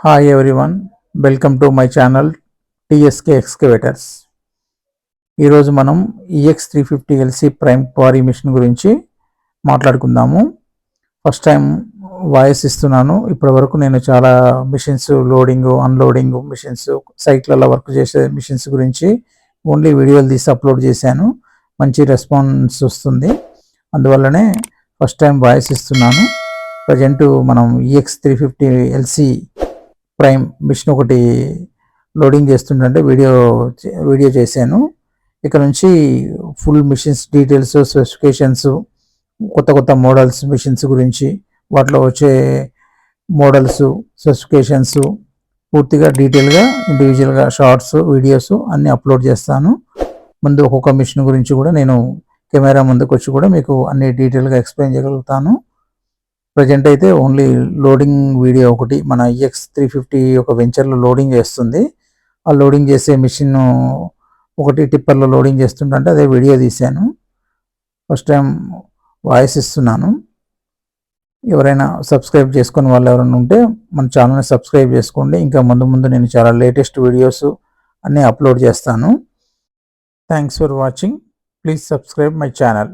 Hi everyone, welcome to my channel TSK Excavators. ఈరోజు మనం EX350LC prime quarry machine గురించి మాట్లాడుకుందాము. ఫస్ట్ టైం వాయిస్ ఇస్తున్నాను. ఇప్పటి వరకు నేను చాలా మిషన్స్ లోడింగ్ అన్లోడింగ్ మిషన్స్ సైట్లలో వర్క్ చేసే మిషన్స్ గురించి ఓన్లీ వీడియోలు తీసి అప్లోడ్ చేశాను. మంచి రెస్పాన్స్ వస్తుంది, అందువల్లనే ఫస్ట్ టైం వాయిస్ ఇస్తున్నాను. ప్రజెంట్ మనం EX350LC ప్రైమ్ మిషన్ ఒకటి లోడింగ్ చేస్తుంటే వీడియో చేశాను. ఇక్కడ నుంచి ఫుల్ మిషన్స్ డీటెయిల్స్, స్పెసిఫికేషన్స్, కొత్త మోడల్స్ మిషన్స్ గురించి, వాటిలో వచ్చే మోడల్స్, స్పెసిఫికేషన్స్ పూర్తిగా డీటెయిల్గా ఇండివిజువల్గా షార్ట్స్, వీడియోస్ అన్నీ అప్లోడ్ చేస్తాను. ముందు ఒక్కొక్క మిషన్ గురించి కూడా నేను కెమెరా ముందుకు వచ్చి కూడా మీకు అన్ని డీటెయిల్గా ఎక్స్ప్లెయిన్ చేయగలుగుతాను. ప్రజెంట్ అయితే ఓన్లీ లోడింగ్ వీడియో ఒకటి మన EX350 ఒక వెంచర్లో లోడింగ్ చేస్తుంది. ఆ లోడింగ్ చేసే మిషన్ ఒకటి టిప్పర్లో లోడింగ్ చేస్తుంటే అదే వీడియో తీశాను. ఫస్ట్ టైం వాయిస్ ఇస్తున్నాను. ఎవరైనా సబ్స్క్రైబ్ చేసుకుని వాళ్ళు ఎవరైనా ఉంటే మన ఛానల్ని సబ్స్క్రైబ్ చేసుకోండి. ఇంకా ముందు నేను చాలా లేటెస్ట్ వీడియోస్ అన్నీ అప్లోడ్ చేస్తాను. Thanks for watching. Please subscribe my channel.